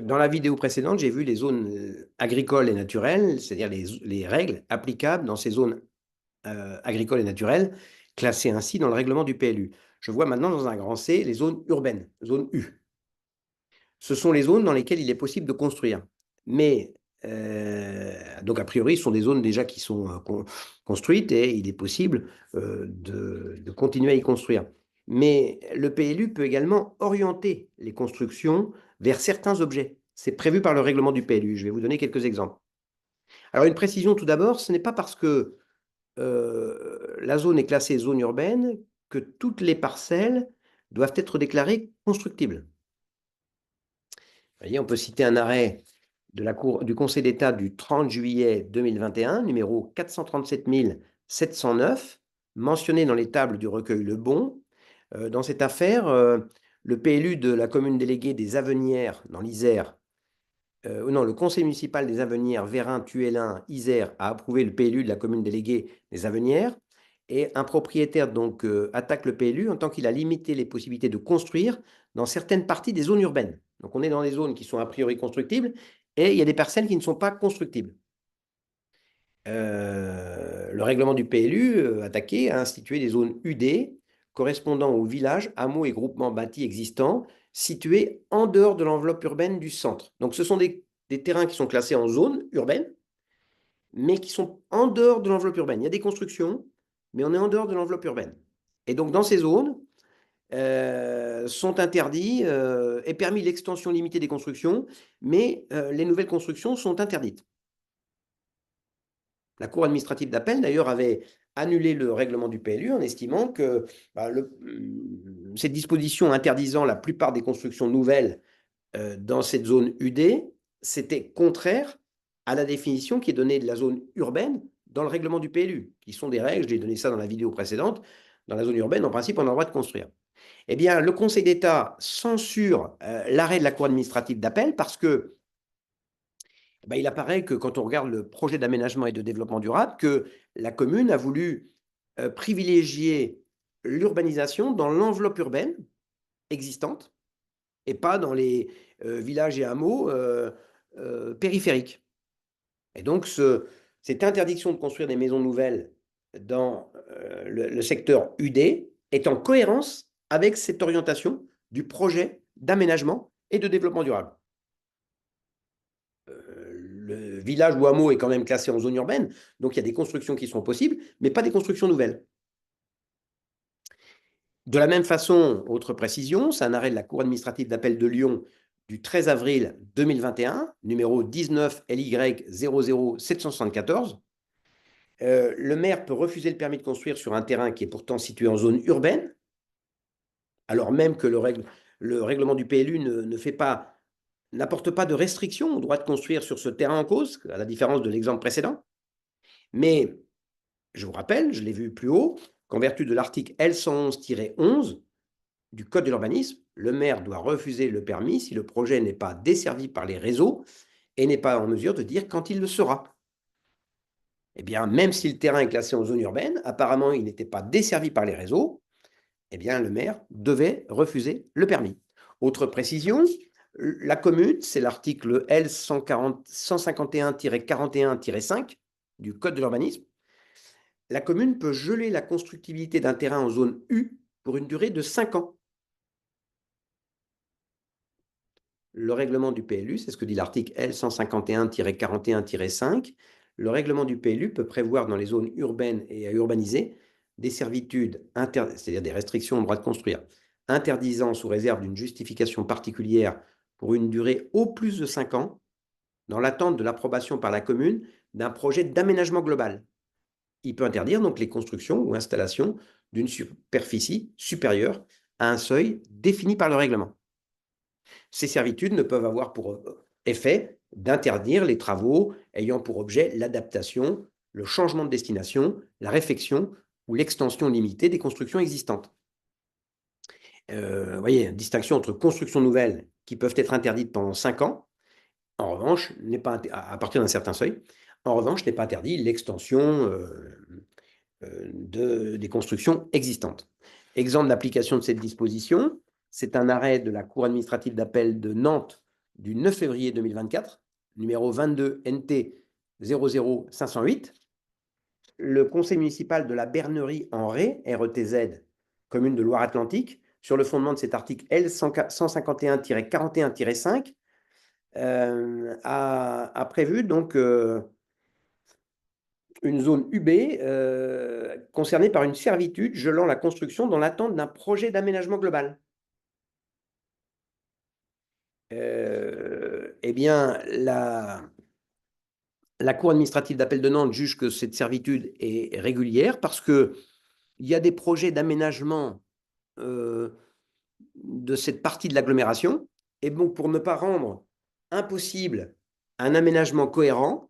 Dans la vidéo précédente, j'ai vu les zones agricoles et naturelles, c'est-à-dire les règles applicables dans ces zones agricoles et naturelles, classées ainsi dans le règlement du PLU. Je vois maintenant dans un grand C les zones urbaines, zone U. Ce sont les zones dans lesquelles il est possible de construire. Mais, donc a priori, ce sont des zones déjà qui sont construites et il est possible de continuer à y construire. Mais le PLU peut également orienter les constructions vers certains objets. C'est prévu par le règlement du PLU. Je vais vous donner quelques exemples. Alors une précision tout d'abord, ce n'est pas parce que la zone est classée zone urbaine que toutes les parcelles doivent être déclarées constructibles. Vous voyez, on peut citer un arrêt de la Cour du Conseil d'État du 30 juillet 2021, numéro 437 709, mentionné dans les tables du recueil Le Bon. Dans cette affaire, le PLU de la commune déléguée des Avenières, dans l'Isère, non, le conseil municipal des Avenières, Vérin, Tuellin, Isère, a approuvé le PLU de la commune déléguée des Avenières. Et un propriétaire donc attaque le PLU en tant qu'il a limité les possibilités de construire dans certaines parties des zones urbaines. Donc on est dans des zones qui sont a priori constructibles et il y a des parcelles qui ne sont pas constructibles. Le règlement du PLU attaqué a institué des zones UD correspondant aux villages, hameaux et groupements bâtis existants situés en dehors de l'enveloppe urbaine du centre. Donc ce sont des terrains qui sont classés en zone urbaine, mais qui sont en dehors de l'enveloppe urbaine. Il y a des constructions, mais on est en dehors de l'enveloppe urbaine. Et donc dans ces zones, sont interdits, est permis l'extension limitée des constructions, mais les nouvelles constructions sont interdites. La Cour administrative d'appel, d'ailleurs, avait annulé le règlement du PLU en estimant que cette disposition interdisant la plupart des constructions nouvelles dans cette zone UD, c'était contraire à la définition qui est donnée de la zone urbaine dans le règlement du PLU, qui sont des règles, j'ai donné ça dans la vidéo précédente, dans la zone urbaine, en principe, on a le droit de construire. Eh bien, le Conseil d'État censure l'arrêt de la Cour administrative d'appel parce que il apparaît que quand on regarde le projet d'aménagement et de développement durable, que la commune a voulu privilégier l'urbanisation dans l'enveloppe urbaine existante et pas dans les villages et hameaux périphériques. Et donc, cette interdiction de construire des maisons nouvelles dans le secteur UD est en cohérence avec cette orientation du projet d'aménagement et de développement durable. Le village ou hameau est quand même classé en zone urbaine, donc il y a des constructions qui sont possibles, mais pas des constructions nouvelles. De la même façon, autre précision, c'est un arrêt de la Cour administrative d'appel de Lyon du 13 avril 2021, numéro 19 LY 00774. Le maire peut refuser le permis de construire sur un terrain qui est pourtant situé en zone urbaine, alors même que le règlement du PLU n'apporte pas de restriction au droit de construire sur ce terrain en cause, à la différence de l'exemple précédent. Mais je vous rappelle, je l'ai vu plus haut, qu'en vertu de l'article L111-11 du Code de l'urbanisme, le maire doit refuser le permis si le projet n'est pas desservi par les réseaux et n'est pas en mesure de dire quand il le sera. Eh bien, même si le terrain est classé en zone urbaine, apparemment, il n'était pas desservi par les réseaux, eh bien, le maire devait refuser le permis. Autre précision, la commune, c'est l'article L151-41-5 du Code de l'urbanisme. La commune peut geler la constructibilité d'un terrain en zone U pour une durée de 5 ans. Le règlement du PLU, c'est ce que dit l'article L151-41-5. Le règlement du PLU peut prévoir dans les zones urbaines et à urbaniser des servitudes, c'est-à-dire des restrictions au droit de construire, interdisant sous réserve d'une justification particulière pour une durée au plus de 5 ans, dans l'attente de l'approbation par la commune d'un projet d'aménagement global. Il peut interdire donc les constructions ou installations d'une superficie supérieure à un seuil défini par le règlement. Ces servitudes ne peuvent avoir pour effet d'interdire les travaux ayant pour objet l'adaptation, le changement de destination, la réfection ou l'extension limitée des constructions existantes. Vous voyez, distinction entre constructions nouvelles qui peuvent être interdites pendant 5 ans, en revanche, n'est pas à partir d'un certain seuil, en revanche, n'est pas interdit l'extension des constructions existantes. Exemple d'application de cette disposition, c'est un arrêt de la Cour administrative d'appel de Nantes du 9 février 2024, numéro 22 NT 00508, le conseil municipal de la Bernerie en Ré, RETZ, commune de Loire-Atlantique, sur le fondement de cet article L 151-41-5, a prévu donc une zone UB concernée par une servitude gelant la construction dans l'attente d'un projet d'aménagement global. Eh bien, la Cour administrative d'appel de Nantes juge que cette servitude est régulière parce qu'il y a des projets d'aménagement de cette partie de l'agglomération. Et donc, pour ne pas rendre impossible un aménagement cohérent,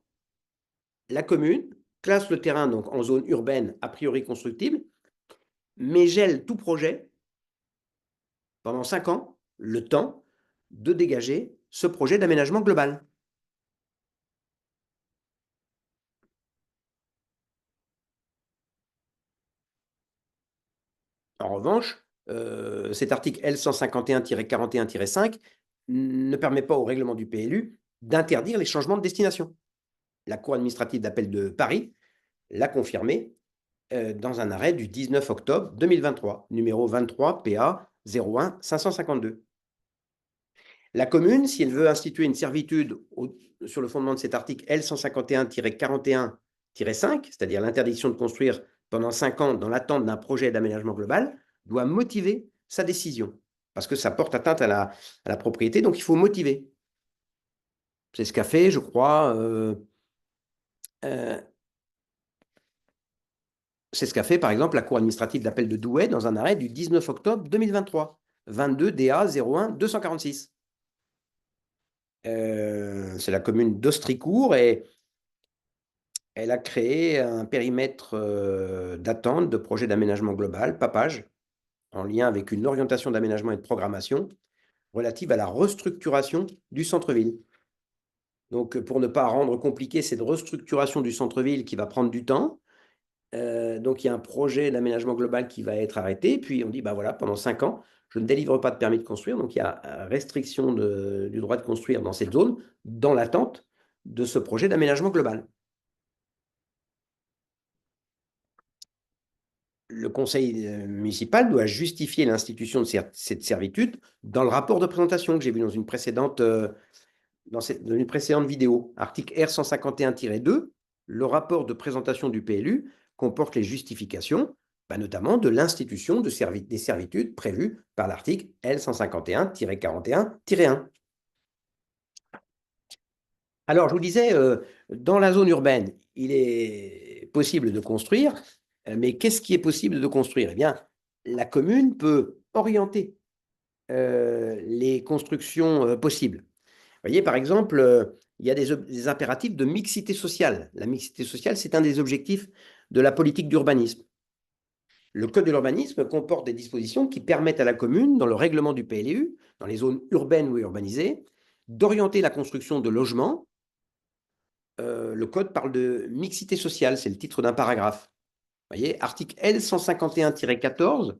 la commune classe le terrain donc en zone urbaine a priori constructible, mais gèle tout projet pendant 5 ans, le temps de dégager ce projet d'aménagement global. En revanche, cet article L 151-41-5 ne permet pas au règlement du PLU d'interdire les changements de destination. La Cour administrative d'appel de Paris l'a confirmé dans un arrêt du 19 octobre 2023, numéro 23 PA 01 552. La commune, si elle veut instituer une servitude sur le fondement de cet article L 151-41-5, c'est-à-dire l'interdiction de construire pendant 5 ans dans l'attente d'un projet d'aménagement global, doit motiver sa décision, parce que ça porte atteinte à la propriété, donc il faut motiver. C'est ce qu'a fait, je crois, c'est ce qu'a fait, par exemple, la Cour administrative d'appel de Douai dans un arrêt du 19 octobre 2023, 22 DA 01 246. C'est la commune d'Austricourt et elle a créé un périmètre d'attente de projet d'aménagement global, PAPAGE, en lien avec une orientation d'aménagement et de programmation relative à la restructuration du centre-ville. Donc, pour ne pas rendre compliqué cette restructuration du centre-ville qui va prendre du temps, donc il y a un projet d'aménagement global qui va être arrêté, puis on dit, bah voilà, pendant 5 ans, je ne délivre pas de permis de construire, donc il y a restriction du droit de construire dans cette zone, dans l'attente de ce projet d'aménagement global. Le conseil municipal doit justifier l'institution de cette servitude dans le rapport de présentation que j'ai vu dans une précédente, dans une précédente vidéo. Article R 151-2, le rapport de présentation du PLU comporte les justifications, notamment de l'institution des servitudes prévues par l'article L 151-41-1. Alors, je vous disais, dans la zone urbaine, il est possible de construire, mais qu'est-ce qui est possible de construire? Eh bien, la commune peut orienter les constructions possibles. Vous voyez, par exemple, il y a des impératifs de mixité sociale. La mixité sociale, c'est un des objectifs de la politique d'urbanisme. Le code de l'urbanisme comporte des dispositions qui permettent à la commune, dans le règlement du PLU, dans les zones urbaines ou urbanisées, d'orienter la construction de logements. Le code parle de mixité sociale, c'est le titre d'un paragraphe. Vous voyez, article L 151-14,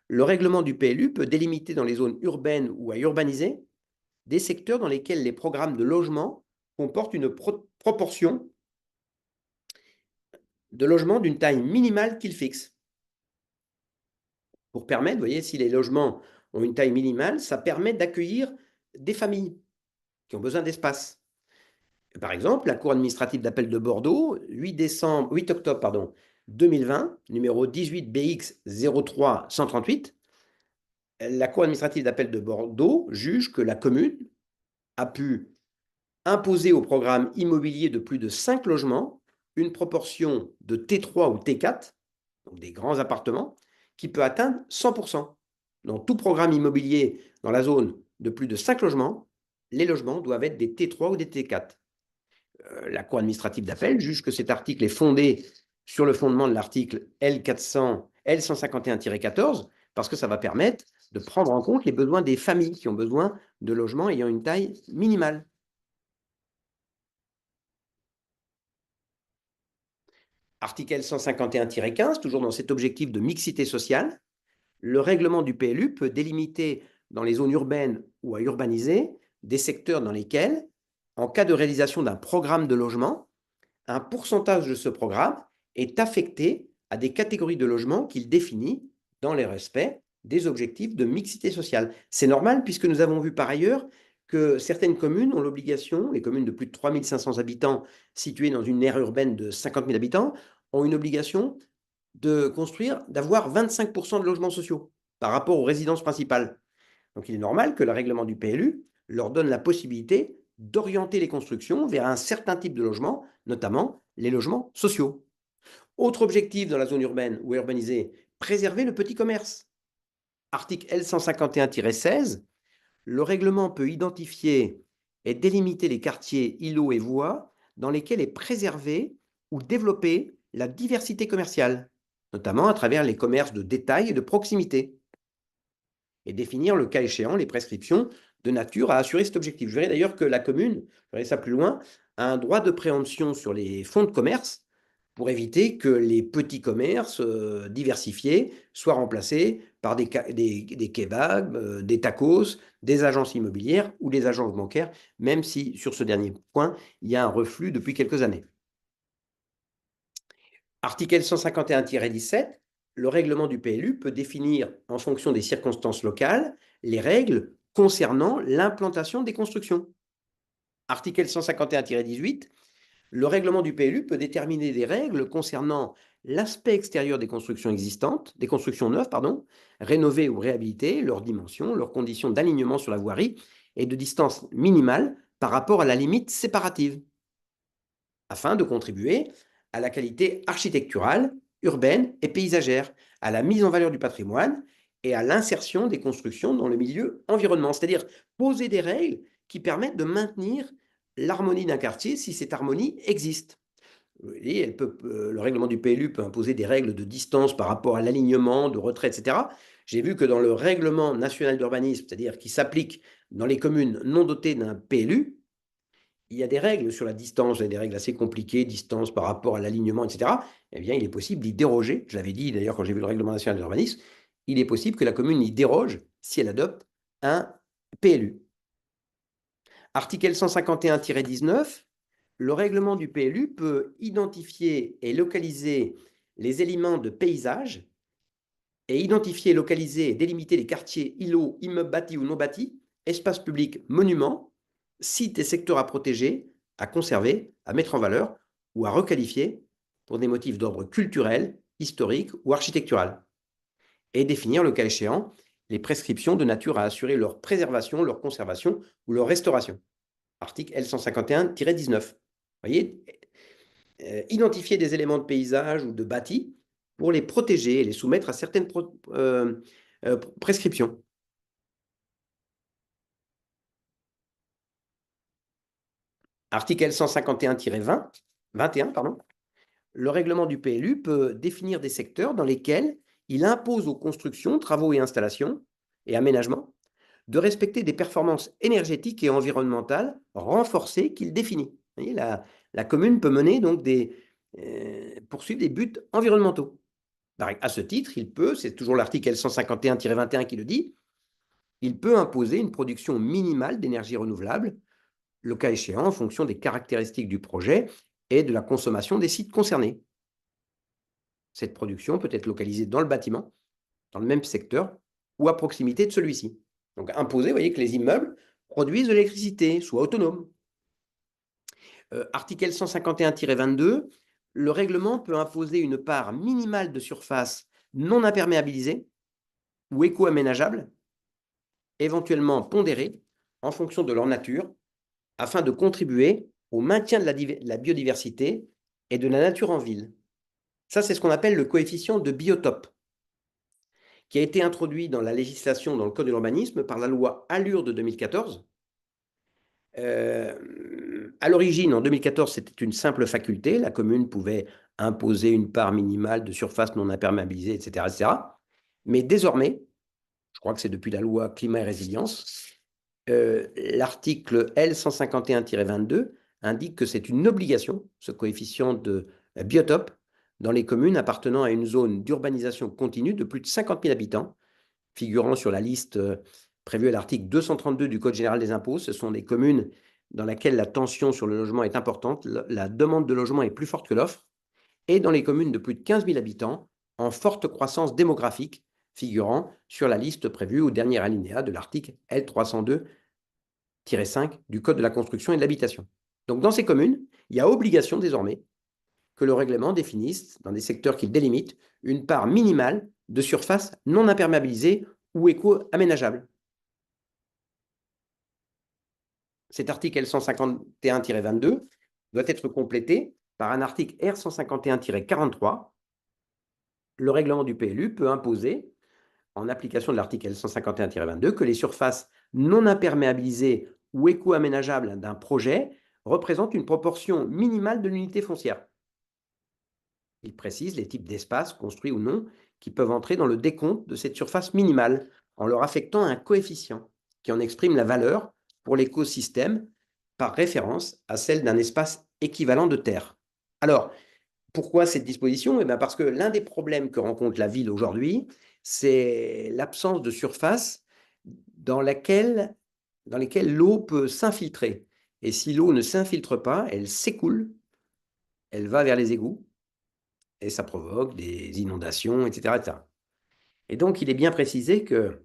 le règlement du PLU peut délimiter dans les zones urbaines ou à urbaniser des secteurs dans lesquels les programmes de logement comportent une proportion de logements d'une taille minimale qu'ils fixent. Pour permettre, vous voyez, si les logements ont une taille minimale, ça permet d'accueillir des familles qui ont besoin d'espace. Par exemple, la Cour administrative d'appel de Bordeaux, 8 octobre 2020, numéro 18 BX 03 138, la Cour administrative d'appel de Bordeaux juge que la commune a pu imposer au programme immobilier de plus de 5 logements une proportion de T3 ou T4, donc des grands appartements, qui peut atteindre 100%. Dans tout programme immobilier dans la zone de plus de 5 logements, les logements doivent être des T3 ou des T4. La Cour administrative d'appel juge que cet article est fondé sur le fondement de l'article L151-14, parce que ça va permettre de prendre en compte les besoins des familles qui ont besoin de logements ayant une taille minimale. Article 151-15, toujours dans cet objectif de mixité sociale, le règlement du PLU peut délimiter dans les zones urbaines ou à urbaniser des secteurs dans lesquels, en cas de réalisation d'un programme de logement, un pourcentage de ce programme est affecté à des catégories de logements qu'il définit dans les respects des objectifs de mixité sociale. C'est normal puisque nous avons vu par ailleurs que certaines communes ont l'obligation, les communes de plus de 3 500 habitants situées dans une aire urbaine de 50 000 habitants, ont une obligation de construire, d'avoir 25% de logements sociaux par rapport aux résidences principales. Donc il est normal que le règlement du PLU leur donne la possibilité d'orienter les constructions vers un certain type de logement, notamment les logements sociaux. Autre objectif dans la zone urbaine ou urbanisée, préserver le petit commerce. Article L151-16, le règlement peut identifier et délimiter les quartiers, îlots et voies dans lesquels est préservée ou développée la diversité commerciale, notamment à travers les commerces de détail et de proximité, et définir le cas échéant les prescriptions de nature à assurer cet objectif. Je verrai d'ailleurs que la commune, je verrai ça plus loin, a un droit de préemption sur les fonds de commerce pour éviter que les petits commerces diversifiés soient remplacés par des kebabs, des tacos, des agences immobilières ou des agences bancaires, même si sur ce dernier point, il y a un reflux depuis quelques années. Article 151-17, le règlement du PLU peut définir, en fonction des circonstances locales, les règles concernant l'implantation des constructions. Article 151-18, le règlement du PLU peut déterminer des règles concernant l'aspect extérieur des constructions existantes, des constructions neuves, rénovées ou réhabilitées, leurs dimensions, leurs conditions d'alignement sur la voirie et de distance minimale par rapport à la limite séparative, afin de contribuer à la qualité architecturale, urbaine et paysagère, à la mise en valeur du patrimoine et à l'insertion des constructions dans le milieu environnement, c'est-à-dire poser des règles qui permettent de maintenir l'harmonie d'un quartier si cette harmonie existe. Et le règlement du PLU peut imposer des règles de distance par rapport à l'alignement, de retrait, etc. J'ai vu que dans le règlement national d'urbanisme, c'est-à-dire qui s'applique dans les communes non dotées d'un PLU, il y a des règles sur la distance, il y a des règles assez compliquées, distance par rapport à l'alignement, etc. Eh bien, il est possible d'y déroger. Je l'avais dit d'ailleurs quand j'ai vu le règlement national d'urbanisme, il est possible que la commune y déroge si elle adopte un PLU. Article 151-19, le règlement du PLU peut identifier et localiser les éléments de paysage et identifier, localiser et délimiter les quartiers, îlots, immeubles bâtis ou non bâtis, espaces publics, monuments, sites et secteurs à protéger, à conserver, à mettre en valeur ou à requalifier pour des motifs d'ordre culturel, historique ou architectural, et définir, le cas échéant, les prescriptions de nature à assurer leur préservation, leur conservation ou leur restauration. Article L151-19. Vous voyez, identifier des éléments de paysage ou de bâti pour les protéger et les soumettre à certaines prescriptions. Article 151-20, 21, pardon. Le règlement du PLU peut définir des secteurs dans lesquels il impose aux constructions, travaux et installations et aménagements de respecter des performances énergétiques et environnementales renforcées qu'il définit. Vous voyez, la commune peut mener donc poursuivre des buts environnementaux. À ce titre, il peut, c'est toujours l'article L151-21 qui le dit, il peut imposer une production minimale d'énergie renouvelable, le cas échéant en fonction des caractéristiques du projet et de la consommation des sites concernés. Cette production peut être localisée dans le bâtiment, dans le même secteur ou à proximité de celui-ci. Donc imposer, vous voyez, que les immeubles produisent de l'électricité, soient autonomes. Article 151-22, le règlement peut imposer une part minimale de surface non imperméabilisée ou éco-aménageable, éventuellement pondérée en fonction de leur nature, afin de contribuer au maintien de la biodiversité et de la nature en ville. Ça, c'est ce qu'on appelle le coefficient de biotope, qui a été introduit dans la législation, dans le Code de l'urbanisme, par la loi ALUR de 2014. À l'origine, en 2014, c'était une simple faculté. La commune pouvait imposer une part minimale de surface non imperméabilisée, etc., etc. Mais désormais, je crois que c'est depuis la loi Climat et Résilience, l'article L151-22 indique que c'est une obligation, ce coefficient de biotope, dans les communes appartenant à une zone d'urbanisation continue de plus de 50 000 habitants, figurant sur la liste prévues à l'article 232 du Code général des impôts. Ce sont des communes dans lesquelles la tension sur le logement est importante, la demande de logement est plus forte que l'offre, et dans les communes de plus de 15 000 habitants, en forte croissance démographique, figurant sur la liste prévue au dernier alinéa de l'article L302-5 du Code de la construction et de l'habitation. Donc, dans ces communes, il y a obligation désormais que le règlement définisse, dans des secteurs qu'il délimite, une part minimale de surface non imperméabilisée ou éco-aménageable. Cet article L151-22 doit être complété par un article R151-43. Le règlement du PLU peut imposer, en application de l'article L151-22, que les surfaces non imperméabilisées ou éco-aménageables d'un projet représentent une proportion minimale de l'unité foncière. Il précise les types d'espaces, construits ou non, qui peuvent entrer dans le décompte de cette surface minimale, en leur affectant un coefficient qui en exprime la valeur pour l'écosystème par référence à celle d'un espace équivalent de terre. Alors, pourquoi cette disposition? Eh bien parce que l'un des problèmes que rencontre la ville aujourd'hui, c'est l'absence de surface dans lesquelles l'eau peut s'infiltrer. Et si l'eau ne s'infiltre pas, elle s'écoule, elle va vers les égouts, et ça provoque des inondations, etc., etc. Et donc, il est bien précisé que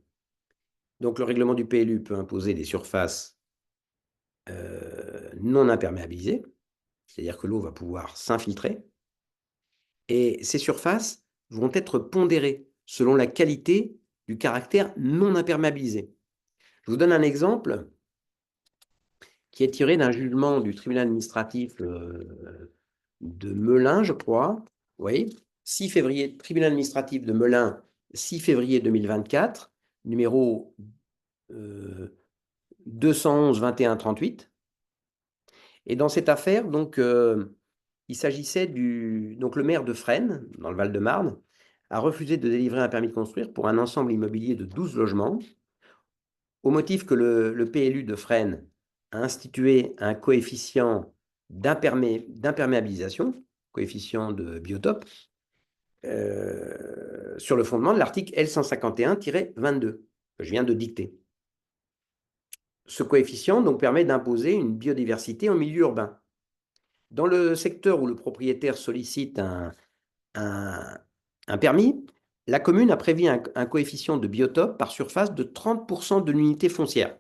donc, le règlement du PLU peut imposer des surfaces non imperméabilisées, c'est-à-dire que l'eau va pouvoir s'infiltrer, et ces surfaces vont être pondérées selon la qualité du caractère non imperméabilisé. Je vous donne un exemple qui est tiré d'un jugement du tribunal administratif de Melun, je crois. Oui, 6 février, tribunal administratif de Melun, 6 février 2024, numéro 211 21 38. Et dans cette affaire, donc, il s'agissait donc le maire de Fresnes, dans le Val-de-Marne, a refusé de délivrer un permis de construire pour un ensemble immobilier de 12 logements, au motif que le PLU de Fresnes a institué un coefficient d'imperméabilisation, coefficient de biotope, sur le fondement de l'article L151-22 que je viens de dicter. Ce coefficient donc permet d'imposer une biodiversité en milieu urbain. Dans le secteur où le propriétaire sollicite un permis, la commune a prévu un coefficient de biotope par surface de 30% de l'unité foncière.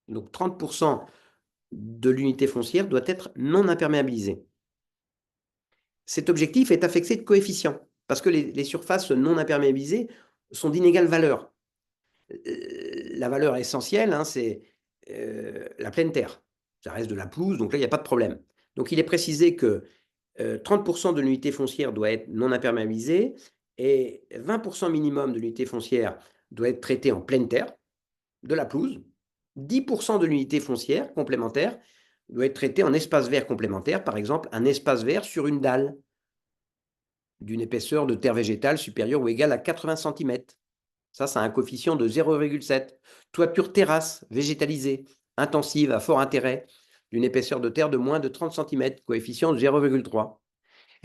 Donc 30% de l'unité foncière doit être non imperméabilisée. Cet objectif est affecté de coefficients, parce que les surfaces non imperméabilisées sont d'inégale valeur. La valeur essentielle, hein, c'est la pleine terre. Ça reste de la pelouse, donc là, il n'y a pas de problème. Donc, il est précisé que 30% de l'unité foncière doit être non imperméabilisée et 20% minimum de l'unité foncière doit être traitée en pleine terre, de la pelouse. 10% de l'unité foncière complémentaire doit être traitée en espace vert complémentaire, par exemple un espace vert sur une dalle d'une épaisseur de terre végétale supérieure ou égale à 80 cm. Ça a un coefficient de 0,7. Toiture terrasse végétalisée, intensive, à fort intérêt, d'une épaisseur de terre de moins de 30 cm, coefficient de 0,3.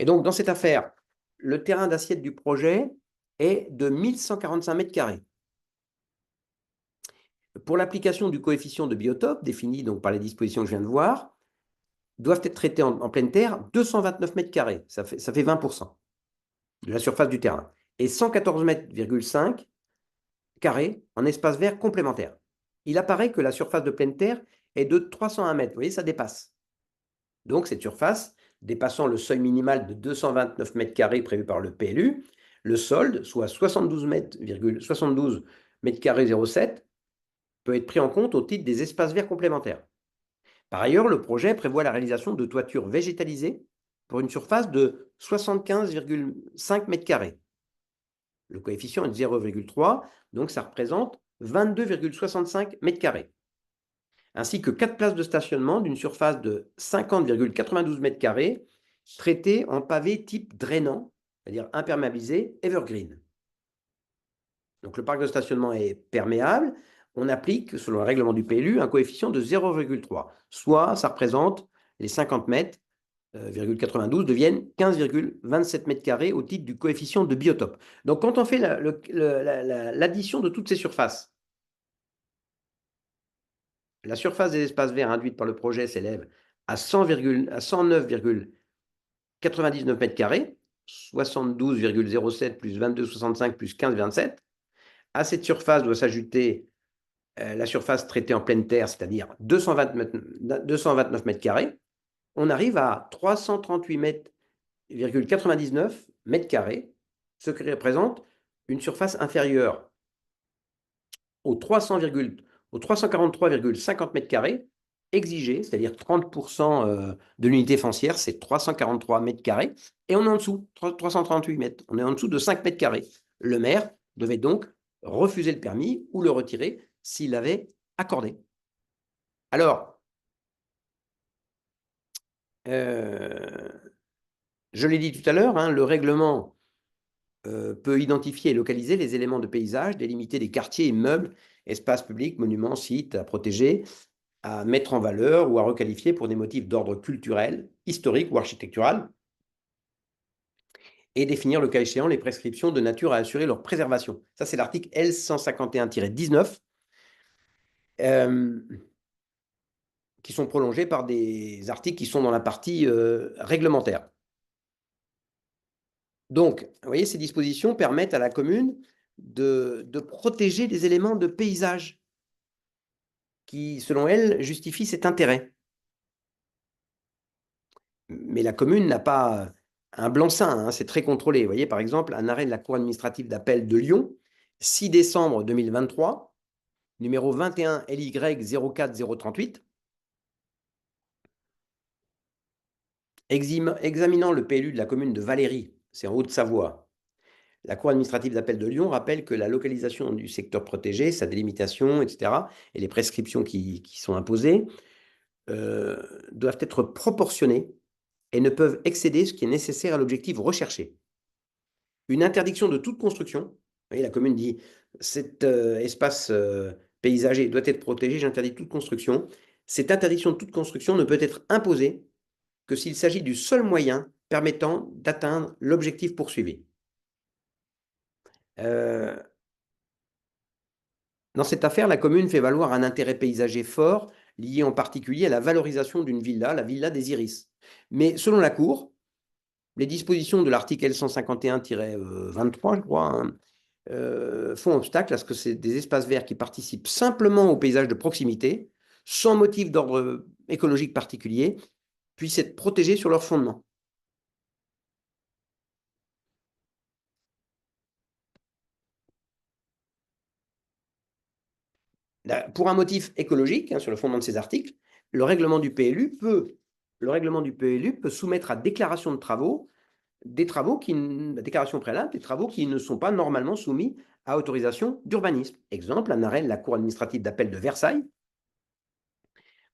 Et donc, dans cette affaire, le terrain d'assiette du projet est de 1145 mètres carrés. Pour l'application du coefficient de biotope, défini donc par les dispositions que je viens de voir, doivent être traités en pleine terre 229 mètres carrés, ça fait 20% de la surface du terrain, et 114,5 mètres carrés en espace vert complémentaire. Il apparaît que la surface de pleine terre est de 301 mètres, vous voyez, ça dépasse. Donc cette surface, dépassant le seuil minimal de 229 mètres carrés prévu par le PLU, le solde, soit 72 mètres, 72 mètres carrés 0,7, peut être pris en compte au titre des espaces verts complémentaires. Par ailleurs, le projet prévoit la réalisation de toitures végétalisées pour une surface de 75,5 mètres carrés. Le coefficient est de 0,3, donc ça représente 22,65 mètres carrés. Ainsi que 4 places de stationnement d'une surface de 50,92 mètres carrés, traitées en pavé type drainant, c'est-à-dire imperméabilisé evergreen. Donc le parc de stationnement est perméable. On applique, selon le règlement du PLU, un coefficient de 0,3, soit ça représente les 50 mètres, 92 deviennent 15,27 mètres carrés au titre du coefficient de biotope. Donc quand on fait l'addition de toutes ces surfaces, La surface des espaces verts induite par le projet s'élève à 109,99 mètres carrés, 72,07 plus 22,65 plus 15,27. À cette surface doit s'ajouter la surface traitée en pleine terre, c'est-à-dire 229 mètres carrés. On arrive à 338,99 mètres carrés, ce qui représente une surface inférieure aux 343,50 mètres carrés exigés, c'est-à-dire 30% de l'unité foncière, c'est 343 mètres carrés, et on est en dessous, 338 mètres, on est en dessous de 5 mètres carrés. Le maire devait donc refuser le permis ou le retirer s'il l'avait accordé. Alors, je l'ai dit tout à l'heure, hein, le règlement peut identifier et localiser les éléments de paysage, délimiter des quartiers, immeubles, espaces publics, monuments, sites à protéger, à mettre en valeur ou à requalifier pour des motifs d'ordre culturel, historique ou architectural, et définir le cas échéant les prescriptions de nature à assurer leur préservation. Ça, c'est l'article L151-19, qui sont prolongés par des articles qui sont dans la partie réglementaire. Donc, vous voyez, ces dispositions permettent à la commune de protéger les éléments de paysage qui, selon elle, justifient cet intérêt. Mais la commune n'a pas un blanc-seing, hein, c'est très contrôlé. Vous voyez, par exemple, un arrêt de la Cour administrative d'appel de Lyon, 6 décembre 2023, numéro 21 LY 04038, examinant le PLU de la commune de Valéry, c'est en Haute-Savoie. La Cour administrative d'appel de Lyon rappelle que la localisation du secteur protégé, sa délimitation, etc., et les prescriptions qui sont imposées, doivent être proportionnées et ne peuvent excéder ce qui est nécessaire à l'objectif recherché. Une interdiction de toute construction, vous voyez, la commune dit cet espace paysager doit être protégé, j'interdis toute construction. Cette interdiction de toute construction ne peut être imposée que s'il s'agit du seul moyen permettant d'atteindre l'objectif poursuivi. Dans cette affaire, la commune fait valoir un intérêt paysager fort, lié en particulier à la valorisation d'une villa, la villa des Iris. Mais selon la Cour, les dispositions de l'article L151-23, je crois, hein, font obstacle à ce que c'est des espaces verts qui participent simplement au paysage de proximité, sans motif d'ordre écologique particulier, puissent être protégés sur leur fondement. Pour un motif écologique, hein, sur le fondement de ces articles, le règlement du PLU peut soumettre à déclaration de travaux déclaration préalable, des travaux qui ne sont pas normalement soumis à autorisation d'urbanisme. Exemple, un arrêt de la Cour administrative d'appel de Versailles.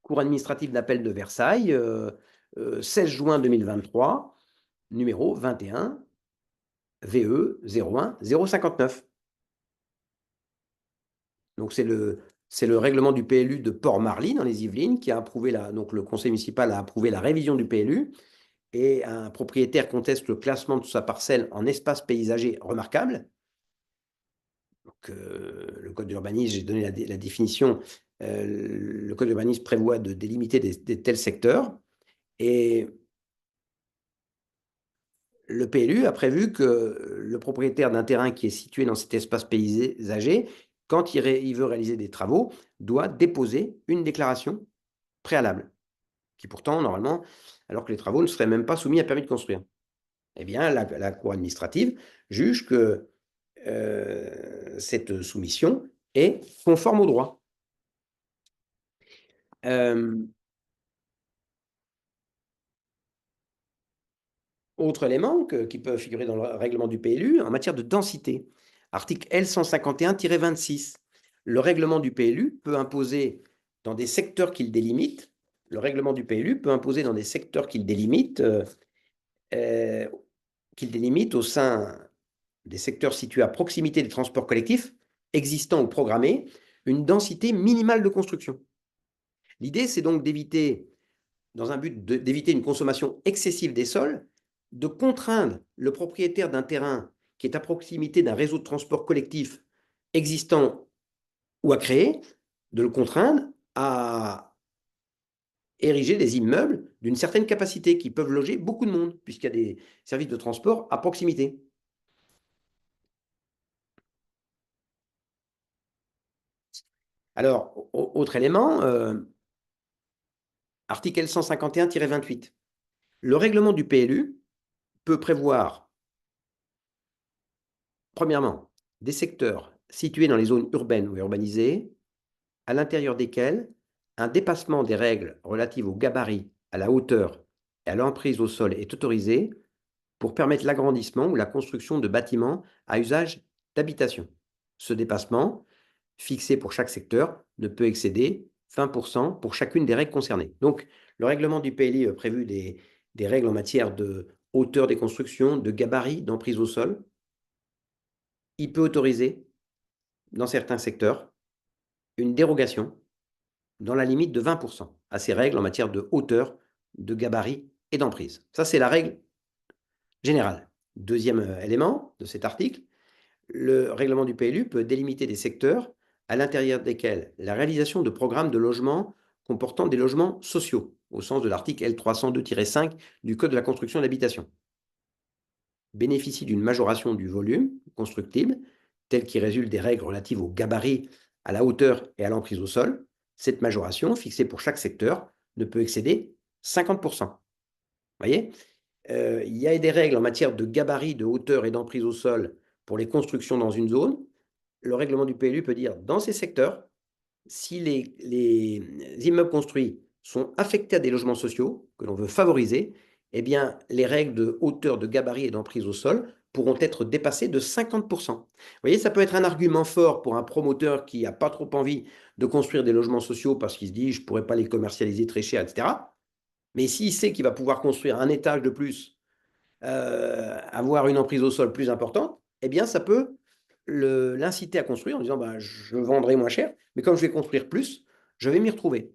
Cour administrative d'appel de Versailles, 16 juin 2023, numéro 21 VE 01 059. Donc c'est le règlement du PLU de Port-Marly dans les Yvelines qui a approuvé donc le conseil municipal a approuvé la révision du PLU et un propriétaire conteste le classement de sa parcelle en espace paysager remarquable. Donc, le code d'urbanisme, j'ai donné la définition, le code d'urbanisme prévoit de délimiter des tels secteurs et le PLU a prévu que le propriétaire d'un terrain qui est situé dans cet espace paysager, quand il veut réaliser des travaux, doit déposer une déclaration préalable, qui pourtant, normalement, alors que les travaux ne seraient même pas soumis à permis de construire. Eh bien, la Cour administrative juge que cette soumission est conforme au droit. Autre élément qui peut figurer dans le règlement du PLU, en matière de densité, article L151-26, le règlement du PLU peut imposer dans des secteurs qu'il délimite, le règlement du PLU peut imposer dans des secteurs qu'il délimite au sein des secteurs situés à proximité des transports collectifs existants ou programmés, une densité minimale de construction. L'idée, c'est donc d'éviter, dans un but d'éviter une consommation excessive des sols, de contraindre le propriétaire d'un terrain qui est à proximité d'un réseau de transport collectif existant ou à créer, de le contraindre à ériger des immeubles d'une certaine capacité qui peuvent loger beaucoup de monde, puisqu'il y a des services de transport à proximité. Alors, autre élément, article L151-28. Le règlement du PLU peut prévoir, premièrement, des secteurs situés dans les zones urbaines ou urbanisées, à l'intérieur desquels un dépassement des règles relatives au gabarit, à la hauteur et à l'emprise au sol est autorisé pour permettre l'agrandissement ou la construction de bâtiments à usage d'habitation. Ce dépassement, fixé pour chaque secteur, ne peut excéder 20% pour chacune des règles concernées. Donc, le règlement du PLI a prévu des règles en matière de hauteur des constructions, de gabarit, d'emprise au sol. Il peut autoriser, dans certains secteurs, une dérogation dans la limite de 20% à ces règles en matière de hauteur, de gabarit et d'emprise. Ça, c'est la règle générale. Deuxième élément de cet article, le règlement du PLU peut délimiter des secteurs à l'intérieur desquels la réalisation de programmes de logement comportant des logements sociaux, au sens de l'article L302-5 du Code de la construction et de l'habitation, bénéficie d'une majoration du volume constructible, tel qu'il résulte des règles relatives au gabarit, à la hauteur et à l'emprise au sol. Cette majoration, fixée pour chaque secteur, ne peut excéder 50%. Vous voyez, il y a des règles en matière de gabarit, de hauteur et d'emprise au sol pour les constructions dans une zone. Le règlement du PLU peut dire, dans ces secteurs, si les immeubles construits sont affectés à des logements sociaux que l'on veut favoriser, eh bien, les règles de hauteur, de gabarit et d'emprise au sol pourront être dépassées de 50%. Vous voyez, ça peut être un argument fort pour un promoteur qui n'a pas trop envie de construire des logements sociaux parce qu'il se dit, je ne pourrais pas les commercialiser très cher, etc. Mais s'il sait qu'il va pouvoir construire un étage de plus, avoir une emprise au sol plus importante, eh bien, ça peut l'inciter à construire en disant, bah, je vendrai moins cher, mais comme je vais construire plus, je vais m'y retrouver.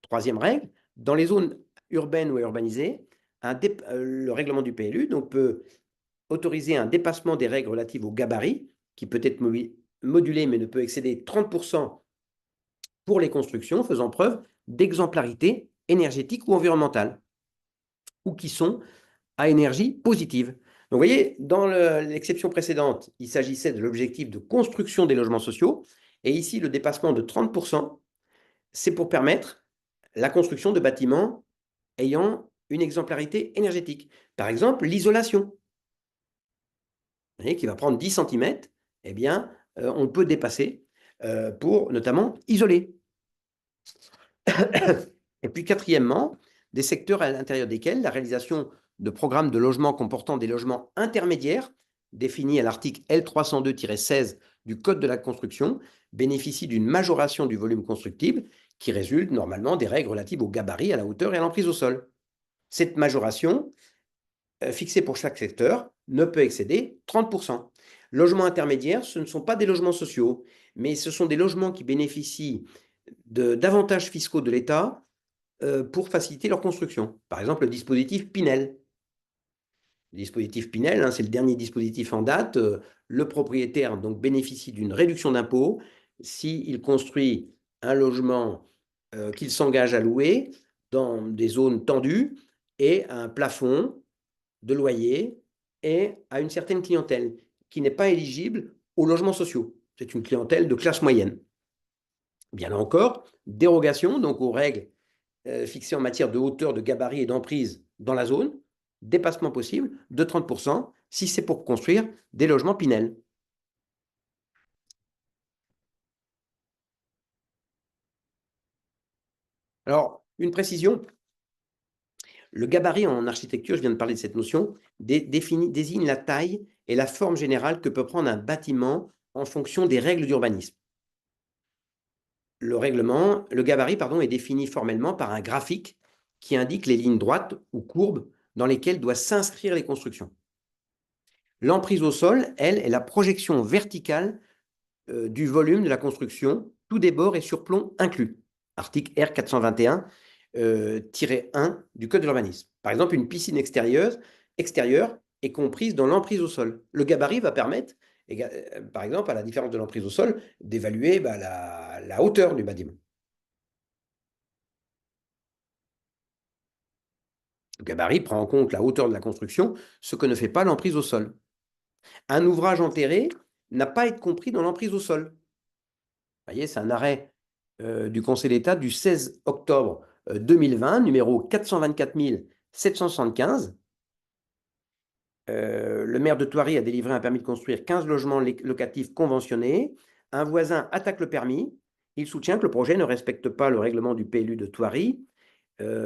Troisième règle, dans les zones urbaines ou urbanisées, le règlement du PLU donc, peut autoriser un dépassement des règles relatives au gabarit, qui peut être modulé mais ne peut excéder 30% pour les constructions faisant preuve d'exemplarité énergétique ou environnementale, ou qui sont à énergie positive. Donc, vous voyez, dans l'exception précédente, il s'agissait de l'objectif de construction des logements sociaux. Et ici, le dépassement de 30%, c'est pour permettre la construction de bâtiments ayant une exemplarité énergétique. Par exemple, l'isolation, qui va prendre 10 cm, eh bien, on peut dépasser pour notamment isoler. Et puis, quatrièmement, des secteurs à l'intérieur desquels la réalisation de programmes de logement comportant des logements intermédiaires, définis à l'article L302-16 du Code de la construction, bénéficient d'une majoration du volume constructible qui résulte normalement des règles relatives au gabarit, à la hauteur et à l'emprise au sol. Cette majoration, fixée pour chaque secteur, ne peut excéder 30%. Logements intermédiaires, ce ne sont pas des logements sociaux, mais ce sont des logements qui bénéficient d'avantages fiscaux de l'État pour faciliter leur construction. Par exemple, le dispositif Pinel. Le dispositif Pinel, hein, c'est le dernier dispositif en date. Le propriétaire donc, bénéficie d'une réduction d'impôt s'il construit un logement qu'il s'engage à louer dans des zones tendues et à un plafond de loyer et à une certaine clientèle qui n'est pas éligible aux logements sociaux. C'est une clientèle de classe moyenne. Bien là encore, dérogation donc aux règles fixées en matière de hauteur, de gabarit et d'emprise dans la zone, dépassement possible de 30% si c'est pour construire des logements Pinel. Alors, une précision, le gabarit en architecture, je viens de parler de cette notion, désigne la taille et la forme générale que peut prendre un bâtiment en fonction des règles d'urbanisme. Le gabarit, est défini formellement par un graphique qui indique les lignes droites ou courbes dans lesquelles doivent s'inscrire les constructions. L'emprise au sol, elle, est la projection verticale du volume de la construction, tous des bords et surplomb inclus. Article R421-1 du Code de l'urbanisme. Par exemple, une piscine extérieure est comprise dans l'emprise au sol. Le gabarit va permettre, par exemple, à la différence de l'emprise au sol, d'évaluer la hauteur du bâtiment. Le gabarit prend en compte la hauteur de la construction, ce que ne fait pas l'emprise au sol. Un ouvrage enterré n'a pas à être compris dans l'emprise au sol. Vous voyez, c'est un arrêt du Conseil d'État du 16 octobre 2020, numéro 424 775. Le maire de Thoiry a délivré un permis de construire 15 logements locatifs conventionnés. Un voisin attaque le permis. Il soutient que le projet ne respecte pas le règlement du PLU de Thoiry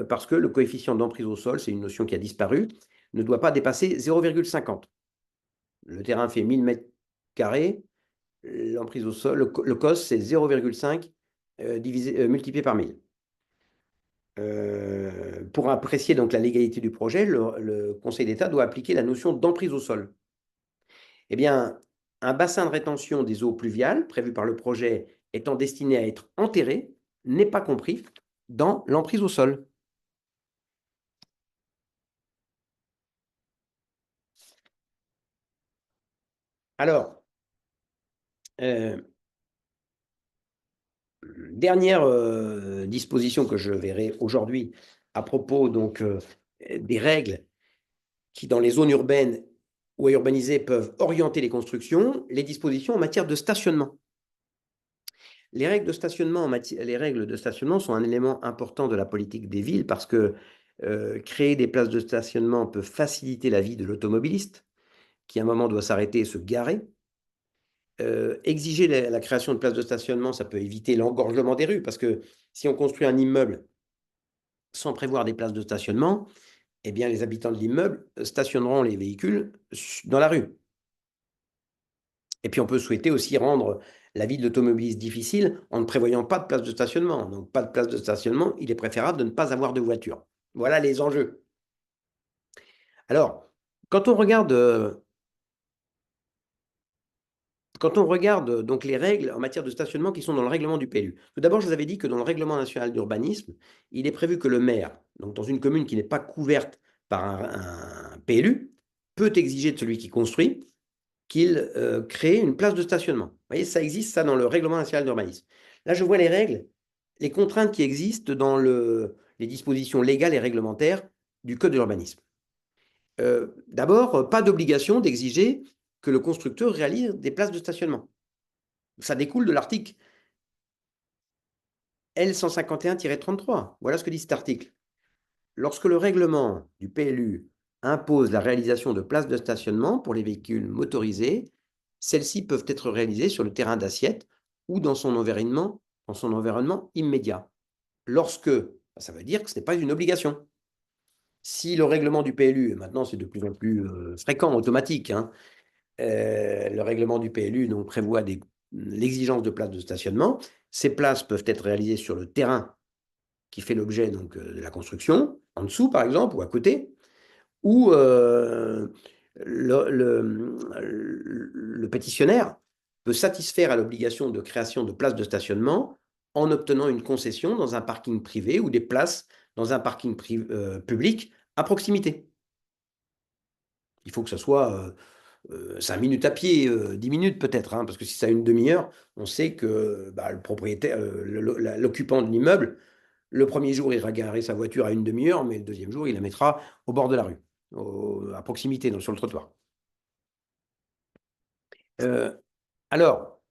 parce que le coefficient d'emprise au sol, c'est une notion qui a disparu, ne doit pas dépasser 0,50. Le terrain fait 1000 mètres carrés. L'emprise au sol, le COS, c'est 0,5 multiplié par 1000. Pour apprécier donc la légalité du projet, le Conseil d'État doit appliquer la notion d'emprise au sol. Eh bien, un bassin de rétention des eaux pluviales prévu par le projet étant destiné à être enterré n'est pas compris dans l'emprise au sol. Alors, dernière disposition que je verrai aujourd'hui à propos donc, des règles qui, dans les zones urbaines ou urbanisées, peuvent orienter les constructions, les dispositions en matière de stationnement. Les règles de stationnement sont un élément important de la politique des villes parce que créer des places de stationnement peut faciliter la vie de l'automobiliste qui, à un moment, doit s'arrêter et se garer. Exiger la création de places de stationnement, ça peut éviter l'engorgement des rues parce que si on construit un immeuble sans prévoir des places de stationnement, eh bien, les habitants de l'immeuble stationneront les véhicules dans la rue. Et puis, on peut souhaiter aussi rendre la vie de l'automobiliste difficile en ne prévoyant pas de place de stationnement. Donc, pas de place de stationnement, il est préférable de ne pas avoir de voiture. Voilà les enjeux. Alors, quand on regarde, donc les règles en matière de stationnement qui sont dans le règlement du PLU. Tout d'abord, je vous avais dit que dans le règlement national d'urbanisme, il est prévu que le maire, donc dans une commune qui n'est pas couverte par un PLU, peut exiger de celui qui construit qu'il crée une place de stationnement. Vous voyez, ça existe, ça, dans le règlement national d'urbanisme. Là, je vois les règles, les contraintes qui existent dans les dispositions légales et réglementaires du Code de l'urbanisme. D'abord, pas d'obligation d'exiger que le constructeur réalise des places de stationnement. Ça découle de l'article L151-33. Voilà ce que dit cet article. Lorsque le règlement du PLU impose la réalisation de places de stationnement pour les véhicules motorisés, celles-ci peuvent être réalisées sur le terrain d'assiette ou dans son environnement immédiat. Lorsque, ça veut dire que ce n'est pas une obligation. Si le règlement du PLU, maintenant c'est de plus en plus fréquent, automatique, hein, le règlement du PLU donc, prévoit l'exigence de places de stationnement. Ces places peuvent être réalisées sur le terrain qui fait l'objet donc de la construction, en dessous par exemple, ou à côté, ou le pétitionnaire peut satisfaire à l'obligation de création de places de stationnement en obtenant une concession dans un parking privé ou des places dans un parking public à proximité. Il faut que ce soit 5 minutes à pied, 10 minutes peut-être, hein, parce que si ça a une demi-heure, on sait que le propriétaire, l'occupant de l'immeuble, le premier jour, il ira garer sa voiture à une demi-heure, mais le deuxième jour, il la mettra au bord de la rue, à proximité, donc sur le trottoir. Alors,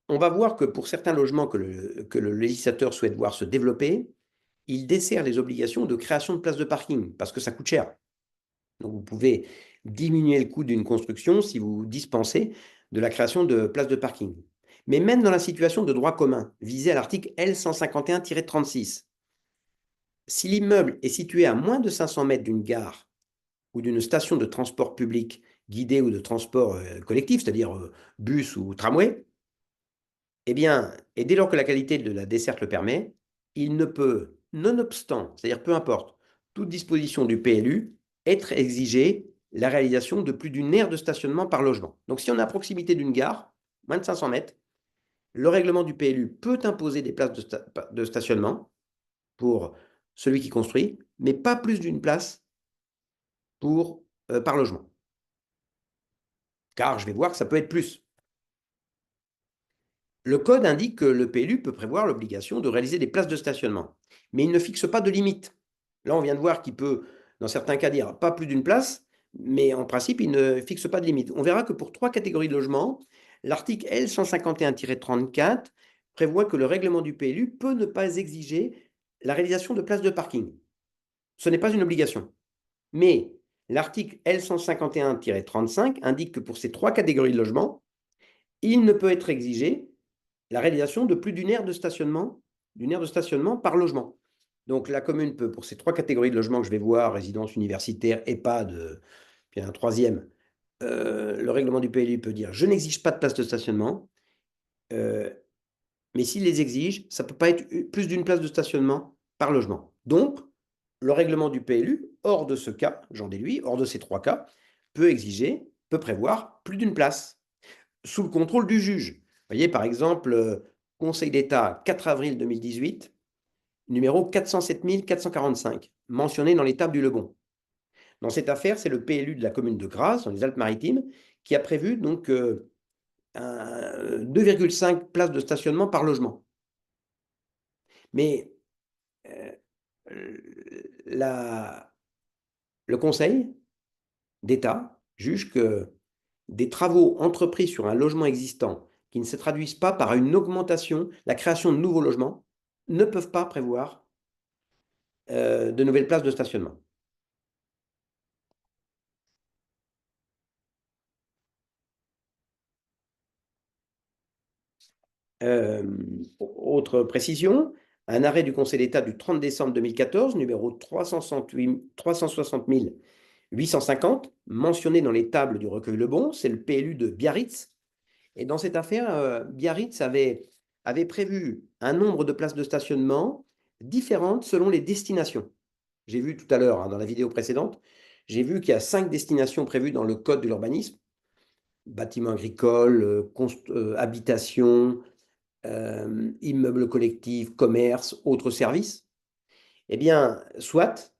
on va voir que pour certains logements que le législateur souhaite voir se développer, il dessert les obligations de création de places de parking, parce que ça coûte cher. Donc, vous pouvez diminuer le coût d'une construction si vous dispensez de la création de places de parking. Mais même dans la situation de droit commun, visée à l'article L151-36, si l'immeuble est situé à moins de 500 mètres d'une gare ou d'une station de transport public guidé ou de transport collectif, c'est-à-dire bus ou tramway, eh bien, et dès lors que la qualité de la desserte le permet, il ne peut, nonobstant, c'est-à-dire peu importe, toute disposition du PLU, être exigée la réalisation de plus d'une aire de stationnement par logement. Donc, si on est à proximité d'une gare, moins de 500 mètres, le règlement du PLU peut imposer des places de stationnement pour celui qui construit, mais pas plus d'une place par logement. Car je vais voir que ça peut être plus. Le code indique que le PLU peut prévoir l'obligation de réaliser des places de stationnement, mais il ne fixe pas de limite. Là, on vient de voir qu'il peut, dans certains cas, dire pas plus d'une place, mais en principe, il ne fixe pas de limite. On verra que pour 3 catégories de logements, l'article L151-34 prévoit que le règlement du PLU peut ne pas exiger la réalisation de places de parking. Ce n'est pas une obligation. Mais l'article L151-35 indique que pour ces 3 catégories de logements, il ne peut être exigé la réalisation de plus d'une aire de stationnement par logement. Donc la commune peut, pour ces 3 catégories de logements que je vais voir, résidence universitaire, EHPAD, puis un troisième, le règlement du PLU peut dire je n'exige pas de place de stationnement, mais s'il les exige, ça ne peut pas être plus d'une place de stationnement par logement. Donc, le règlement du PLU, hors de ce cas, j'en déduis, hors de ces 3 cas, peut prévoir plus d'une place, sous le contrôle du juge. Vous voyez, par exemple, Conseil d'État, 4 avril 2018, numéro 407 445, mentionné dans les tables du Lebon. Dans cette affaire, c'est le PLU de la commune de Grasse, dans les Alpes-Maritimes, qui a prévu donc 2,5 places de stationnement par logement. Mais le Conseil d'État juge que des travaux entrepris sur un logement existant qui ne se traduisent pas par une augmentation, la création de nouveaux logements, ne peuvent pas prévoir de nouvelles places de stationnement. Autre précision, un arrêt du Conseil d'État du 30 décembre 2014, numéro 360 850, mentionné dans les tables du recueil Lebon, c'est le PLU de Biarritz. Et dans cette affaire, Biarritz avait prévu un nombre de places de stationnement différentes selon les destinations. J'ai vu tout à l'heure, hein, dans la vidéo précédente, j'ai vu qu'il y a 5 destinations prévues dans le code de l'urbanisme: bâtiments agricoles, habitation, immeubles collectifs, commerce, autres services. Eh bien, soit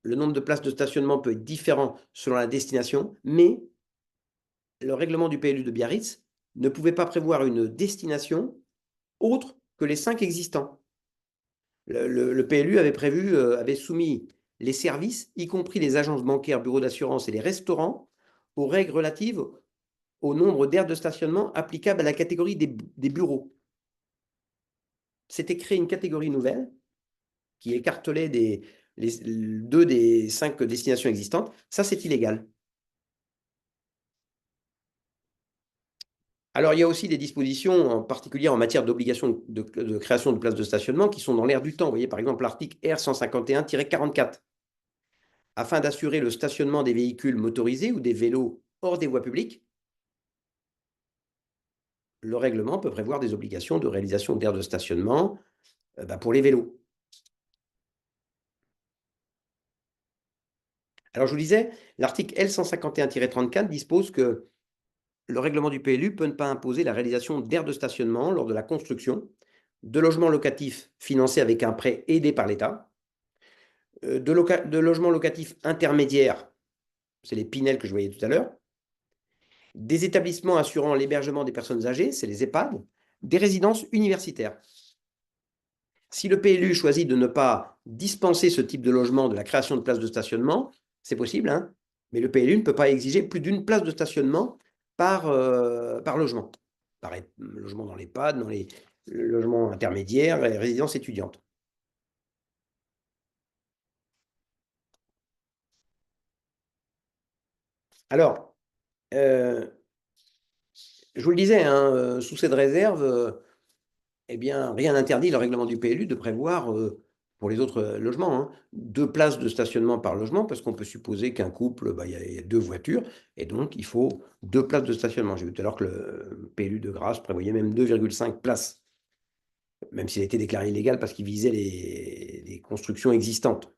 le nombre de places de stationnement peut être différent selon la destination, mais le règlement du PLU de Biarritz ne pouvait pas prévoir une destination autre que les 5 existants. Le PLU avait soumis les services, y compris les agences bancaires, bureaux d'assurance et les restaurants, aux règles relatives au nombre d'aires de stationnement applicables à la catégorie des bureaux. C'était créé une catégorie nouvelle qui écartelait les 2 des 5 destinations existantes. Ça, c'est illégal. Alors, il y a aussi des dispositions, en particulier en matière d'obligation de création de places de stationnement, qui sont dans l'air du temps. Vous voyez, par exemple, l'article R151-44. Afin d'assurer le stationnement des véhicules motorisés ou des vélos hors des voies publiques, le règlement peut prévoir des obligations de réalisation d'aires de stationnement pour les vélos. Alors, je vous disais, l'article L151-34 dispose que le règlement du PLU peut ne pas imposer la réalisation d'aires de stationnement lors de la construction de logements locatifs financés avec un prêt aidé par l'État, de logements locatifs intermédiaires, c'est les Pinel que je voyais tout à l'heure, des établissements assurant l'hébergement des personnes âgées, c'est les EHPAD, des résidences universitaires. Si le PLU choisit de ne pas dispenser ce type de logement de la création de places de stationnement, c'est possible, hein, mais le PLU ne peut pas exiger plus d'une place de stationnement par logement. Par logement dans l'EHPAD, dans les logements intermédiaires et résidences étudiantes. Alors, je vous le disais, hein, sous cette réserve, eh bien, rien n'interdit le règlement du PLU de prévoir, pour les autres logements, hein, 2 places de stationnement par logement, parce qu'on peut supposer qu'un couple, il y a 2 voitures, et donc il faut 2 places de stationnement. J'ai vu tout à l'heure que le PLU de Grasse prévoyait même 2,5 places, même s'il a été déclaré illégal parce qu'il visait les constructions existantes.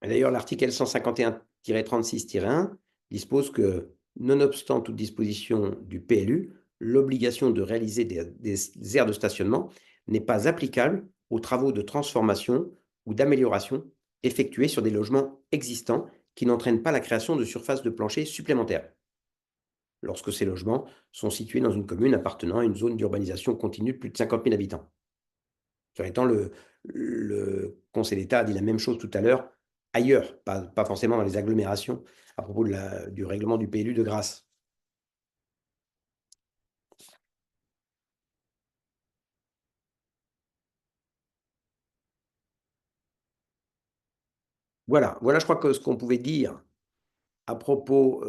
D'ailleurs, l'article L151-36-1 dispose que, nonobstant toute disposition du PLU, l'obligation de réaliser des aires de stationnement n'est pas applicable aux travaux de transformation ou d'amélioration effectués sur des logements existants qui n'entraînent pas la création de surfaces de plancher supplémentaires, lorsque ces logements sont situés dans une commune appartenant à une zone d'urbanisation continue de plus de 50 000 habitants. Cela étant, le Conseil d'État a dit la même chose tout à l'heure, ailleurs, pas forcément dans les agglomérations, à propos du règlement du PLU de Grasse. Voilà je crois que ce qu'on pouvait dire à propos,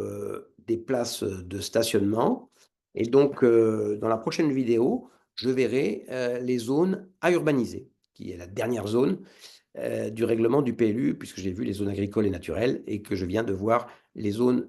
des places, de stationnement et donc, dans la prochaine vidéo, je verrai, les zones à urbaniser, qui est la dernière zone, du règlement du PLU puisque j'ai vu les zones agricoles et naturelles et que je viens de voir les zones